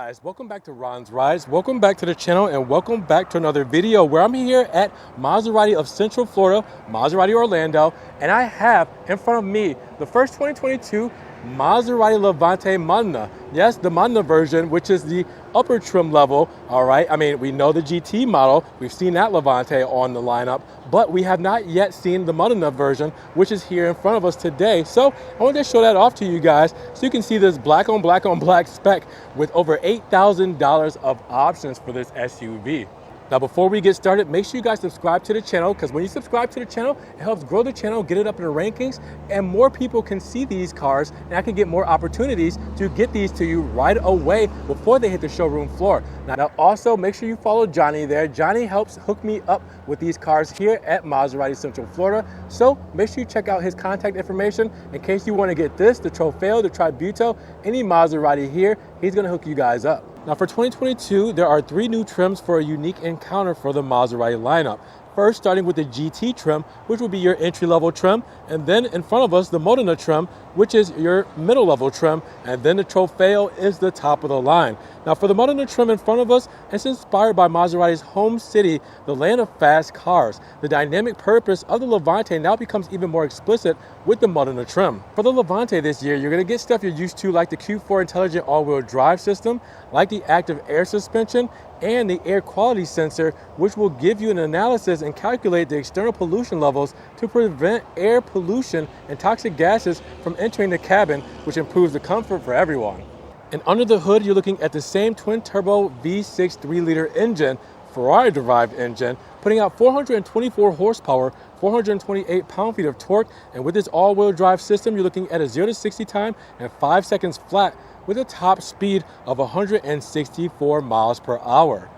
guys, welcome back to Ron's Rides. Welcome back to the channel and welcome back to another video where I'm here at Maserati of Central Florida, Maserati Orlando, and I have in front of me the first 2022 Maserati Levante Modena. Yes, the Modena version, which is the upper trim level, all right? I mean, we know the GT model. We've seen that Levante on the lineup, but we have not yet seen the Modena version, which is here in front of us today. So I wanted to show that off to you guys so you can see this black on black on black spec with over $8,000 of options for this SUV. Now, before we get started, make sure you guys subscribe to the channel, because when you subscribe to the channel, it helps grow the channel, get it up in the rankings, and more people can see these cars, and I can get more opportunities to get these to you right away before they hit the showroom floor. Now also, make sure you follow Johnny there. Johnny helps hook me up with these cars here at Maserati Central Florida. So make sure you check out his contact information in case you want to get this, the Trofeo, the Tributo, any Maserati here, he's gonna hook you guys up. Now for 2022, there are 3 new trims for a unique encounter for the Maserati lineup. First, starting with the GT trim, which will be your entry-level trim, and then in front of us, the Modena trim, which is your middle-level trim, and then the Trofeo is the top of the line. Now for the Modena trim in front of us, it's inspired by Maserati's home city, the land of fast cars. The dynamic purpose of the Levante now becomes even more explicit with the Modena trim. For the Levante this year, you're gonna get stuff you're used to, like the Q4 intelligent all-wheel drive system, like the active air suspension, and the air quality sensor, which will give you an analysis and calculate the external pollution levels to prevent air pollution and toxic gases from entering the cabin, which improves the comfort for everyone. And under the hood, you're looking at the same twin-turbo V6 3-liter engine, Ferrari-derived engine, putting out 424 horsepower, 428 pound-feet of torque, and with this all-wheel drive system, you're looking at a 0 to 60 time in 5 seconds flat, with a top speed of 164 miles per hour.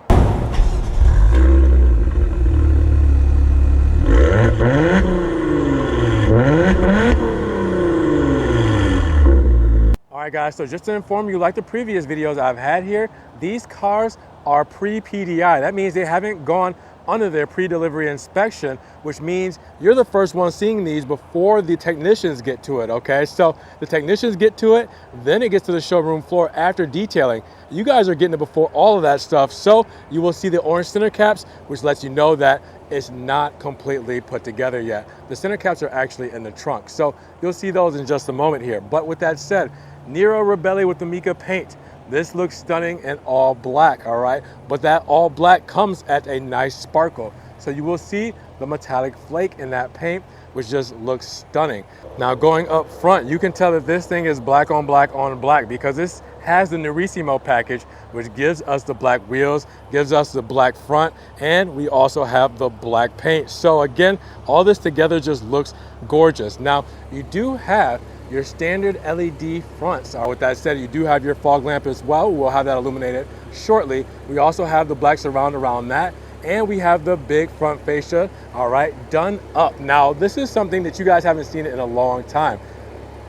All right guys, so just to inform you, like the previous videos I've had here, these cars are pre-PDI. That means they haven't gone under their pre-delivery inspection, which means you're the first one seeing these before the technicians get to it, okay? So the technicians get to it, then it gets to the showroom floor after detailing. You guys are getting it before all of that stuff, so you will see the orange center caps, which lets you know that it's not completely put together yet. The center caps are actually in the trunk, so you'll see those in just a moment here. But with that said, Nero Rebelli with the Mica paint. This looks stunning in all black, all right? But that all black comes at a nice sparkle. So you will see the metallic flake in that paint, which just looks stunning. Now going up front, you can tell that this thing is black on black because this has the Nerissimo package, which gives us the black wheels, gives us the black front, and we also have the black paint. So again, all this together just looks gorgeous. Now, you do have your standard LED fronts. With that said, you do have your fog lamp as well. We'll have that illuminated shortly. We also have the black surround around that, and we have the big front fascia, all right, done up. Now, this is something that you guys haven't seen in a long time.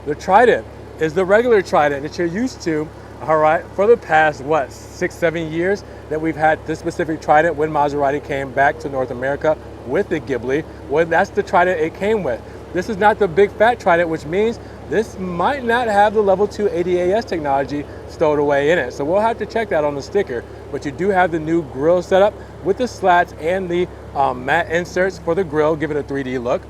The Trident is the regular Trident that you're used to, all right, for the past, what, 6-7 years that we've had this specific Trident when Maserati came back to North America with the Ghibli. Well, that's the Trident it came with. This is not the big fat Trident, which means this might not have the level 2 ADAS technology stowed away in it. So we'll have to check that on the sticker. But you do have the new grille setup with the slats and the matte inserts for the grille, give it a 3D look.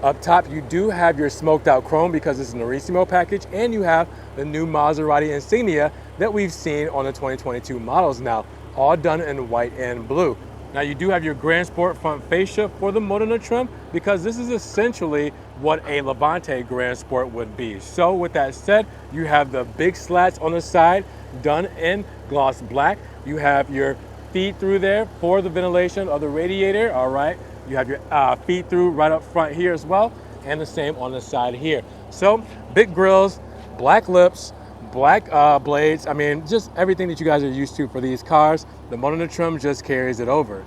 Up top, you do have your smoked out chrome because it's a Nerissimo package, and you have the new Maserati insignia that we've seen on the 2022 models now, all done in white and blue. Now you do have your Grand Sport front fascia for the Modena trim because this is essentially what a Levante Grand Sport would be. So with that said, you have the big slats on the side done in gloss black. You have your feed through there for the ventilation of the radiator, all right? You have your feed through right up front here as well, and the same on the side here. So big grills, black lips, black blades. I mean, just everything that you guys are used to for these cars. The Modena trim just carries it over.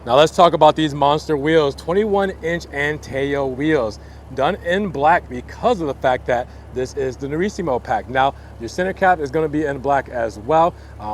Now let's talk about these monster wheels, 21-inch Anteo wheels, done in black because of the fact that this is the Nerissimo pack. Now, your center cap is going to be in black as well.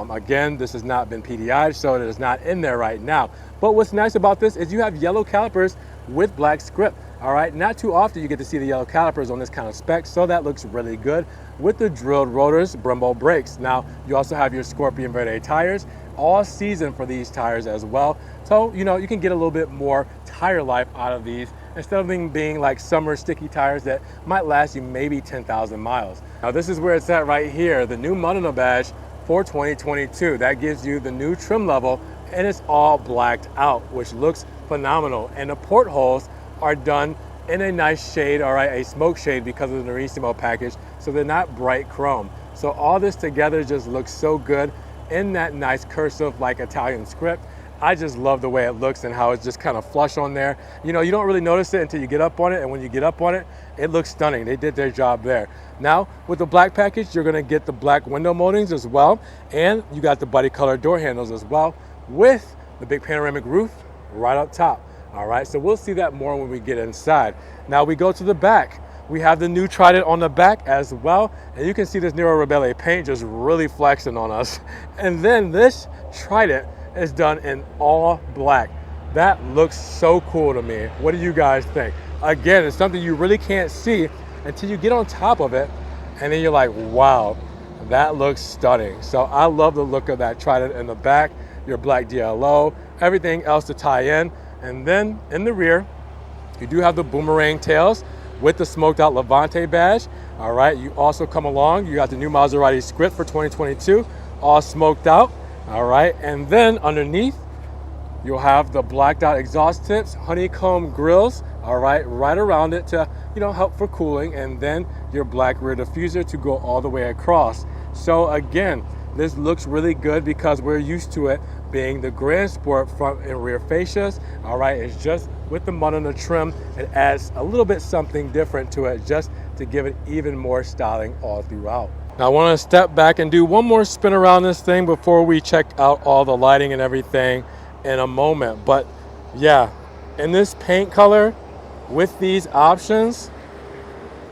Again, this has not been PDI'd, so it is not in there right now. But what's nice about this is you have yellow calipers with black script. All right, not too often you get to see the yellow calipers on this kind of spec, so that looks really good with the drilled rotors, Brembo brakes. Now, you also have your Scorpion Verde tires, all season for these tires as well. So, you know, you can get a little bit more tire life out of these instead of them being like summer sticky tires that might last you maybe 10,000 miles. Now, this is where it's at right here, the new Modena badge for 2022. That gives you the new trim level, and it's all blacked out, which looks phenomenal. And the portholes are done in a nice shade, all right, a smoke shade because of the Nerissimo package, so they're not bright chrome. So all this together just looks so good in that nice cursive like Italian script. I just love the way it looks and how it's just kind of flush on there. You know, you don't really notice it until you get up on it, and when you get up on it, it looks stunning. They did their job there. Now, with the black package, you're gonna get the black window moldings as well, and you got the buddy color door handles as well, with the big panoramic roof right up top. All right, so we'll see that more when we get inside. Now we go to the back. We have the new Trident on the back as well, and you can see this Nero Rebelle paint just really flexing on us. And then this Trident is done in all black. That looks so cool to me. What do you guys think? Again, it's something you really can't see until you get on top of it, and then you're like, wow, that looks stunning. So I love the look of that Trident in the back, your black DLO, everything else to tie in. And then in the rear, you do have the boomerang tails with the smoked out Levante badge. All right, you also come along, you got the new Maserati script for 2022, all smoked out. All right, and then underneath, you'll have the blacked out exhaust tips, honeycomb grills, all right, right around it to, you know, help for cooling, and then your black rear diffuser to go all the way across. So again, this looks really good because we're used to it being the Grand Sport front and rear fascias. All right, it's just with the Modena trim, it adds a little bit something different to it just to give it even more styling all throughout. Now I want to step back and do one more spin around this thing before we check out all the lighting and everything in a moment. But yeah, in this paint color with these options,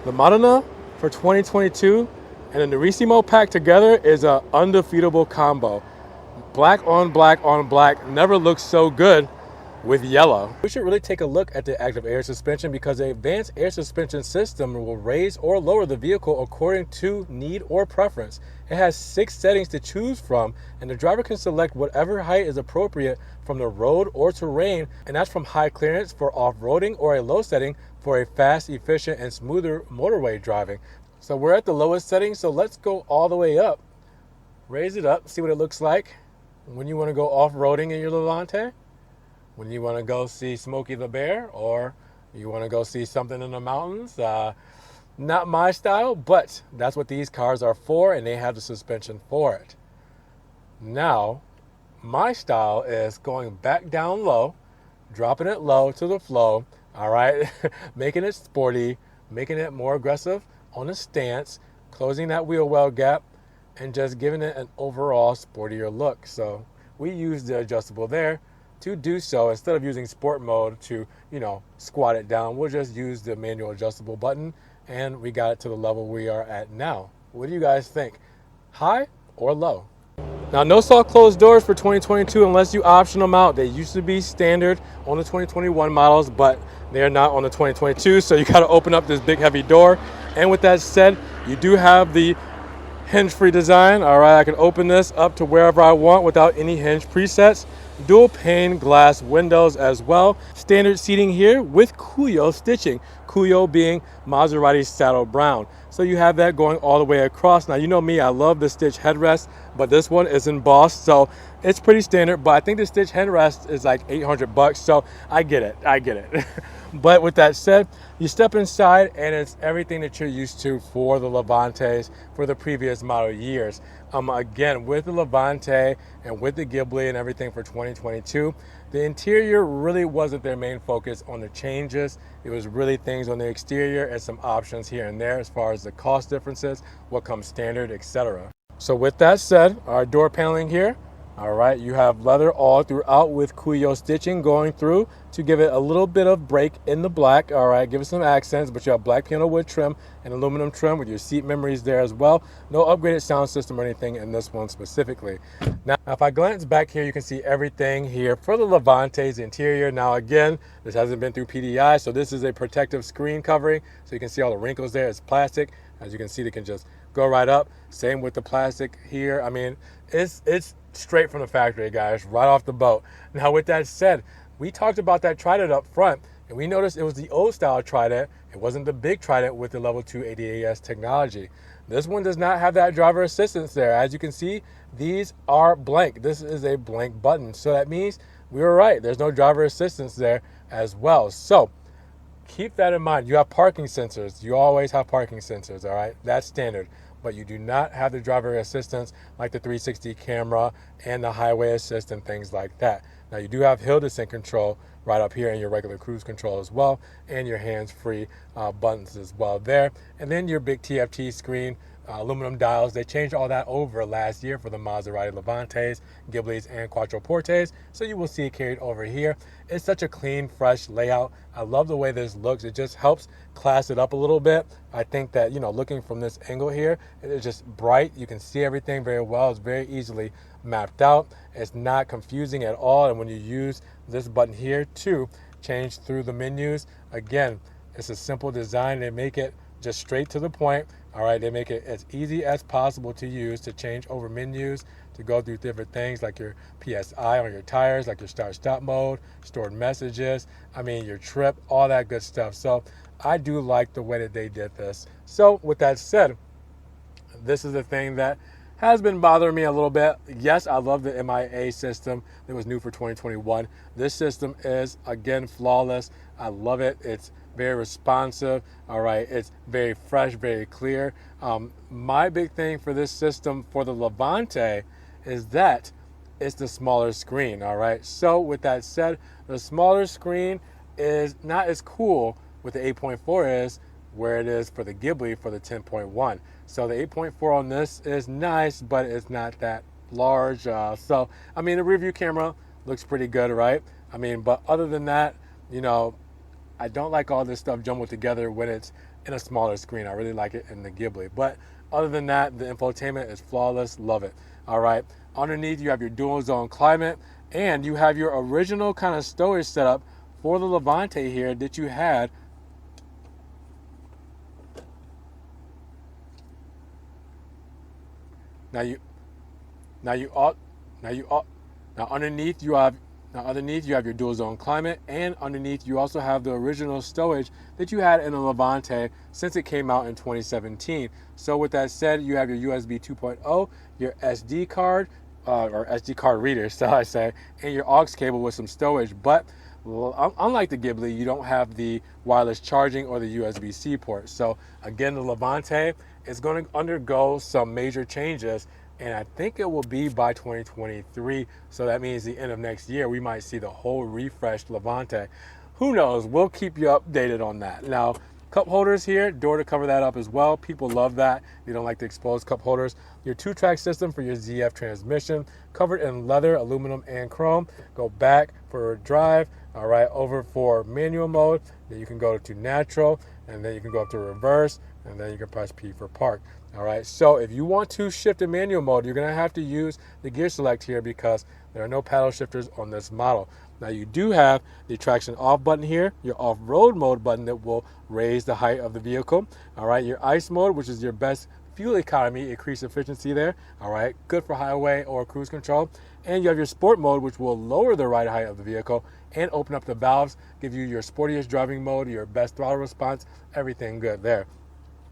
the Modena for 2022 and the Nerissimo pack together is an undefeatable combo. Black on black on black never looks so good with yellow. We should really take a look at the active air suspension because the advanced air suspension system will raise or lower the vehicle according to need or preference. It has 6 settings to choose from, and the driver can select whatever height is appropriate from the road or terrain, and that's from high clearance for off-roading or a low setting for a fast, efficient, and smoother motorway driving. So we're at the lowest setting, so let's go all the way up. Raise it up, see what it looks like when you want to go off-roading in your Levante, when you want to go see Smokey the Bear, or you want to go see something in the mountains. Not my style, but that's what these cars are for, and they have the suspension for it. Now, my style is going back down low, dropping it low to the flow, all right, making it sporty, making it more aggressive on the stance, closing that wheel well gap, and just giving it an overall sportier look. So we use the adjustable there to do so. Instead of using sport mode to, you know, squat it down, we'll just use the manual adjustable button, and we got it to the level we are at now. What do you guys think? High or low? Now, no soft closed doors for 2022 unless you option them out. They used to be standard on the 2021 models, but they're not on the 2022, so you got to open up this big heavy door. And with that said, you do have the hinge-free design. All right, I can open this up to wherever I want without any hinge presets. Dual pane glass windows as well. Standard seating here with Cuyo stitching. Cuyo being Maserati saddle brown. So you have that going all the way across. Now, you know me, I love the stitch headrest, but this one is embossed, so it's pretty standard. But I think the stitch headrest is like $800, so I get it. But with that said, you step inside and it's everything that you're used to for the Levantes for the previous model years. Again, with the Levante and with the Ghibli and everything for 2022, the interior really wasn't their main focus on the changes. It was really things on the exterior and some options here and there as far as the cost differences, what comes standard, etc. So with that said, our door paneling here, All right, you have leather all throughout with Cuyo stitching going through to give it a little bit of break in the black. All right, give it some accents, but you have black piano wood trim and aluminum trim with your seat memories there as well. No upgraded sound system or anything in this one specifically. Now, if I glance back here, you can see everything here for the Levante's interior. Now, again, this hasn't been through PDI, so this is a protective screen covering, so you can see all the wrinkles there. It's plastic. As you can see, they can just go right up. Same with the plastic here. I mean, it's straight from the factory, guys, right off the boat. Now, with that said, we talked about that Trident up front, and we noticed it was the old style Trident. It wasn't the big Trident with the level 2 ADAS technology. This one does not have that driver assistance there. As you can see, these are blank. This is a blank button. So that means we were right. There's no driver assistance there as well. So keep that in mind. You have parking sensors. You always have parking sensors, all right? That's standard. But you do not have the driver assistance like the 360 camera and the highway assist and things like that. Now, you do have hill descent control right up here in your regular cruise control as well, and your hands-free buttons as well there. And then your big TFT screen, aluminum dials. They changed all that over last year for the Maserati Levantes, Ghibli's, and Quattroportes. So you will see it carried over here. It's such a clean, fresh layout. I love the way this looks. It just helps class it up a little bit. I think that, you know, looking from this angle here, it's just bright. You can see everything very well. It's very easily mapped out. It's not confusing at all. And when you use this button here to change through the menus, again, it's a simple design. They make it just straight to the point. All right, they make it as easy as possible to use, to change over menus, to go through different things like your PSI on your tires, like your start-stop mode, stored messages, I mean, your trip, all that good stuff. So I do like the way that they did this. So with that said, this is the thing that has been bothering me a little bit. Yes, I love the MIA system that was new for 2021. This system is, again, flawless. I love it. It's very responsive. All right, it's very fresh, very clear. My big thing for this system for the Levante is that it's the smaller screen. All right, so with that said, the smaller screen is not as cool with the 8.4 is where it is for the Ghibli for the 10.1. So the 8.4 on this is nice, but it's not that large. So I mean, the rear view camera looks pretty good, right? I mean, but other than that, you know, I don't like all this stuff jumbled together when it's in a smaller screen. I really like it in the Ghibli. But other than that, the infotainment is flawless. Love it. All right. Underneath, you have your dual zone climate, and you have your original kind of stowage setup for the Levante here that you had. Now underneath you have your dual zone climate, and underneath you also have the original stowage that you had in the Levante since it came out in 2017. So with that said, you have your USB 2.0, your SD card, or SD card reader, so I say, and your aux cable with some stowage. But unlike the Ghibli, you don't have the wireless charging or the USB-C port. So again, the Levante is going to undergo some major changes, and I think it will be by 2023. So that means the end of next year, we might see the whole refreshed Levante. Who knows? We'll keep you updated on that. Now, cup holders here, door to cover that up as well. People love that. You don't like the exposed cup holders. Your 2-track system for your ZF transmission, covered in leather, aluminum, and chrome. Go back for drive. All right, over for manual mode. Then you can go to natural, and then you can go up to reverse, and then you can press P for park. All right, so if you want to shift to manual mode, you're going to have to use the gear select here because there are no paddle shifters on this model. Now, you do have the traction off button here, your off-road mode button that will raise the height of the vehicle. All right, your ICE mode, which is your best fuel economy, increased efficiency there. All right, good for highway or cruise control. And you have your sport mode, which will lower the ride height of the vehicle and open up the valves, give you your sportiest driving mode, your best throttle response, everything good there.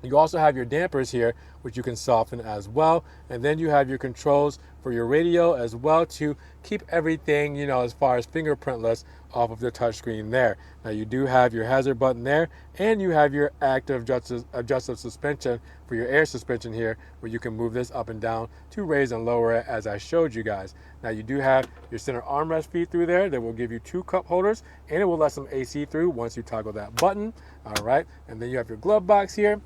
You also have your dampers here, which you can soften as well. And then you have your controls for your radio as well to keep everything, you know, as far as fingerprintless off of the touchscreen there. Now you do have your hazard button there, and you have your active adjustive suspension for your air suspension here, where you can move this up and down to raise and lower it as I showed you guys. Now you do have your center armrest feed through there that will give you 2 cup holders, and it will let some AC through once you toggle that button. All right, and then you have your glove box here.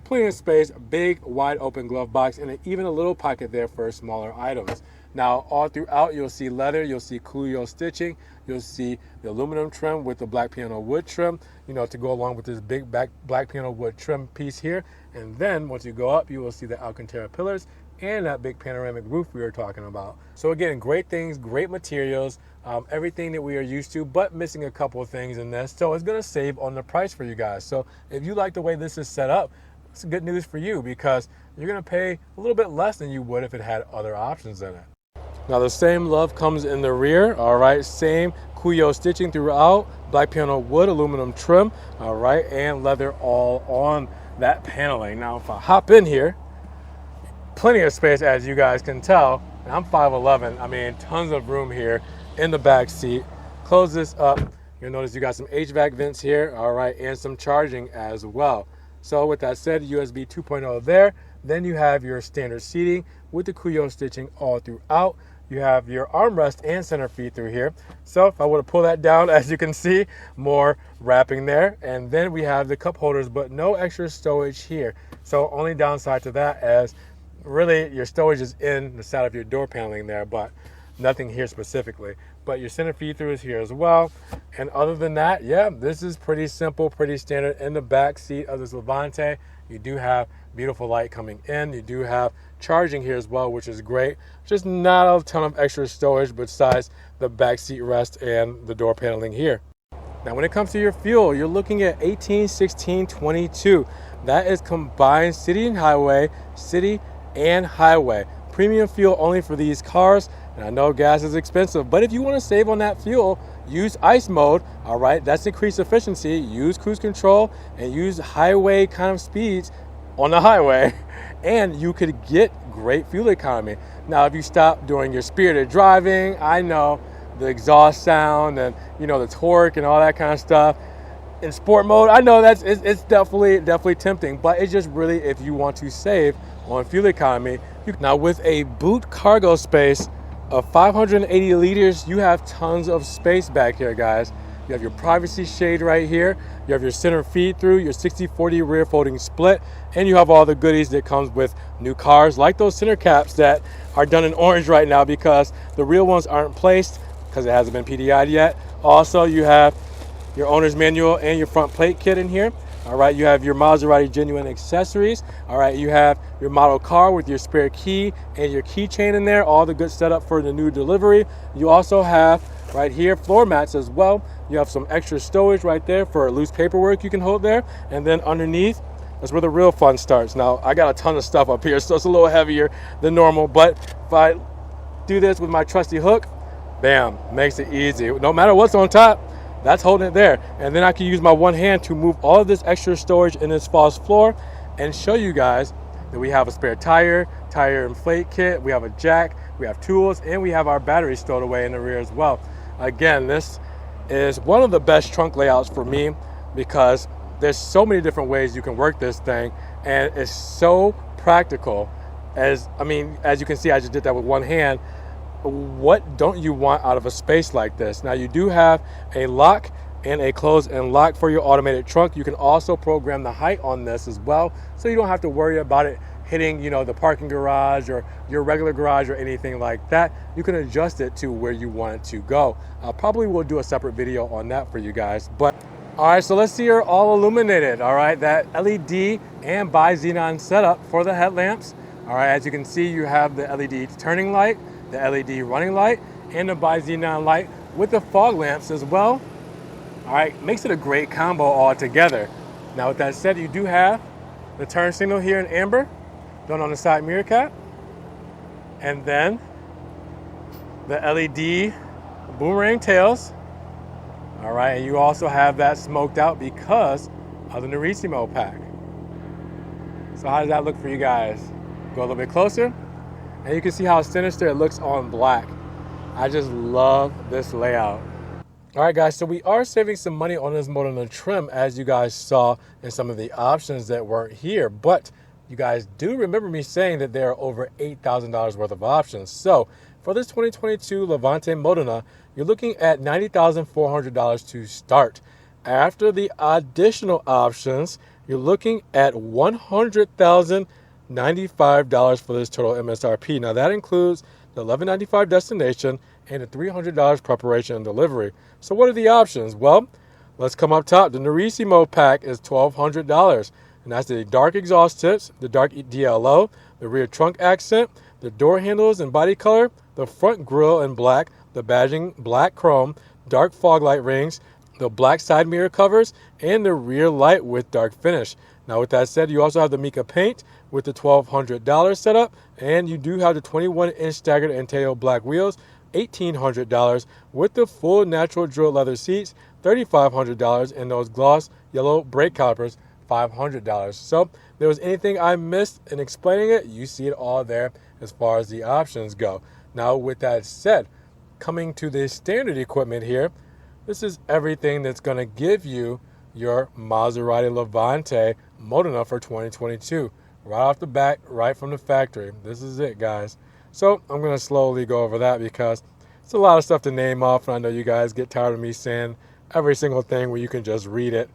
Plenty of space, big, wide open glove box, and even a little pocket there for smaller items. Now, all throughout, you'll see leather, you'll see Coolio stitching, you'll see the aluminum trim with the black piano wood trim, to go along with this big black piano wood trim piece here. And then once you go up, you will see the Alcantara pillars and that big panoramic roof we were talking about. So again, great things, great materials, everything that we are used to, but missing a couple of things in this. So it's gonna save on the price for you guys. So if you like the way this is set up, it's good news for you because you're gonna pay a little bit less than you would if it had other options in it. Now the same love comes in the rear, all right, same Cuyo stitching throughout, black piano wood, aluminum trim, all right, and leather all on that paneling. Now if I hop in here, plenty of space as you guys can tell, and I'm 5'11", I mean tons of room here in the back seat. Close this up, you'll notice you got some HVAC vents here, all right, and some charging as well. So with that said, USB 2.0 there, then you have your standard seating with the Cuyo stitching all throughout. You have your armrest and center feed through here. So if I were to pull that down, as you can see, more wrapping there. And then we have the cup holders, but no extra stowage here. So only downside to that as really your stowage is in the side of your door paneling there, but nothing here specifically. But your center feed through is here as well. And other than that, yeah, this is pretty simple, pretty standard. In the back seat of this Levante, you do have beautiful light coming in. You do have charging here as well, which is great. Just not a ton of extra storage besides the back seat rest and the door paneling here. Now when it comes to your fuel, you're looking at 18, 16, 22. That is combined city and highway, city and highway. Premium fuel only for these cars. And I know gas is expensive, but if you want to save on that fuel, use ICE mode, all right? That's increased efficiency. Use cruise control and use highway kind of speeds on the highway, and you could get great fuel economy. Now, if you stop doing your spirited driving, I know the exhaust sound and the torque and all that kind of stuff. In sport mode, I know it's definitely tempting, but it's just really if you want to save on fuel economy. Now, with a boot cargo space of 580 liters, you have tons of space back here, guys. You have your privacy shade right here. You have your center feed through, your 60/40 rear folding split, and you have all the goodies that comes with new cars, like those center caps that are done in orange right now because the real ones aren't placed because it hasn't been PDI'd yet. Also, you have your owner's manual and your front plate kit in here. All right, you have your Maserati genuine accessories. All right, you have your model car with your spare key and your keychain in there, all the good setup for the new delivery. You also have right here floor mats as well. You have some extra stowage right there for loose paperwork you can hold there. And then underneath, that's where the real fun starts. Now, I got a ton of stuff up here, so it's a little heavier than normal, but if I do this with my trusty hook, bam, makes it easy. No matter what's on top, that's holding it there. And then I can use my one hand to move all of this extra storage in this false floor and show you guys that we have a spare tire inflate kit, we have a jack, we have tools, and we have our batteries stowed away in the rear as well. Again, this is one of the best trunk layouts for me because there's so many different ways you can work this thing, and it's so practical. As you can see, I just did that with one hand. What don't you want out of a space like this? Now, you do have a lock and a close and lock for your automated trunk. You can also program the height on this as well, so you don't have to worry about it hitting the parking garage or your regular garage or anything like that. You can adjust it to where you want it to go. Probably will do a separate video on that for you guys. But all right, so let's see her all illuminated. All right, that LED and bi-xenon setup for the headlamps. All right, as you can see, you have the LED turning light, the LED running light, and the bi-xenon light with the fog lamps as well. All right, makes it a great combo all together. Now with that said, you do have the turn signal here in amber done on the side mirror cap, and then the LED boomerang tails. All right, and you also have that smoked out because of the Nerissimo pack. So how does that look for you guys? Go a little bit closer, and you can see how sinister it looks on black. I just love this layout. All right, guys, so we are saving some money on this Modena trim, as you guys saw in some of the options that weren't here, but you guys do remember me saying that there are over $8,000 worth of options. So for this 2022 Levante Modena, you're looking at $90,400 to start. After the additional options, you're looking at $100,095 for this total MSRP. Now that includes the $11.95 destination, and the $300 preparation and delivery. So what are the options? Well, let's come up top. The Nerissimo pack is $1,200, and that's the dark exhaust tips, the dark DLO, the rear trunk accent, the door handles and body color, the front grille in black, the badging black chrome, dark fog light rings, the black side mirror covers, and the rear light with dark finish. Now with that said, you also have the Mica paint with the $1,200 setup, and you do have the 21-inch staggered Anteo black wheels, $1,800, with the full natural drill leather seats, $3,500, and those gloss yellow brake calipers, $500. So if there was anything I missed in explaining it, you see it all there as far as the options go. Now with that said, coming to the standard equipment here, this is everything that's going to give you your Maserati Levante Modena for 2022. Right off the bat, right from the factory. This is it, guys. So I'm going to slowly go over that because it's a lot of stuff to name off, and I know you guys get tired of me saying every single thing where you can just read it,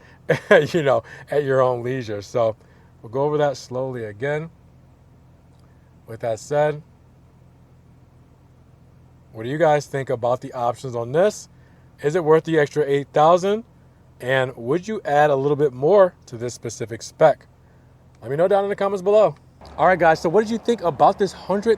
you know, at your own leisure. So we'll go over that slowly again. With that said, what do you guys think about the options on this? Is it worth the extra $8,000? And would you add a little bit more to this specific spec? Let me know down in the comments below. All right, guys, so what did you think about this $100,000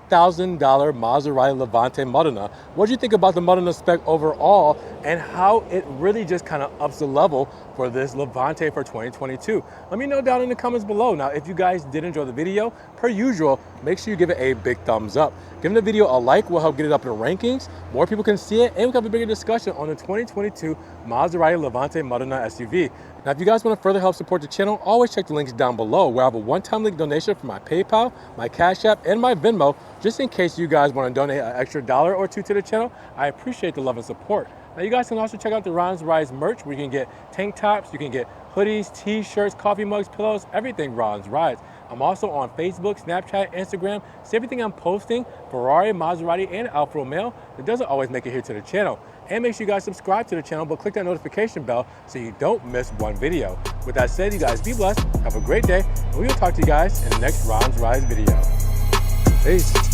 Maserati Levante Modena? What did you think about the Modena spec overall and how it really just kind of ups the level for this Levante for 2022? Let me know down in the comments below. Now, if you guys did enjoy the video, per usual, make sure you give it a big thumbs up. Giving the video a like will help get it up in the rankings. More people can see it, and we can have a bigger discussion on the 2022 Maserati Levante Modena SUV. Now, if you guys want to further help support the channel, always check the links down below where I have a one-time link donation for my PayPal, my Cash App, and my Venmo, just in case you guys want to donate an extra $1 or $2 to the channel. I appreciate the love and support. Now, you guys can also check out the Ron's Rise merch where you can get tank tops, you can get hoodies, t-shirts, coffee mugs, pillows, everything Ron's Rise. I'm also on Facebook, Snapchat, Instagram. See everything I'm posting, Ferrari, Maserati, and Alfa Romeo. It doesn't always make it here to the channel. And make sure you guys subscribe to the channel, but click that notification bell so you don't miss one video. With that said, you guys be blessed, have a great day, and we will talk to you guys in the next Ron's Rise video. Peace.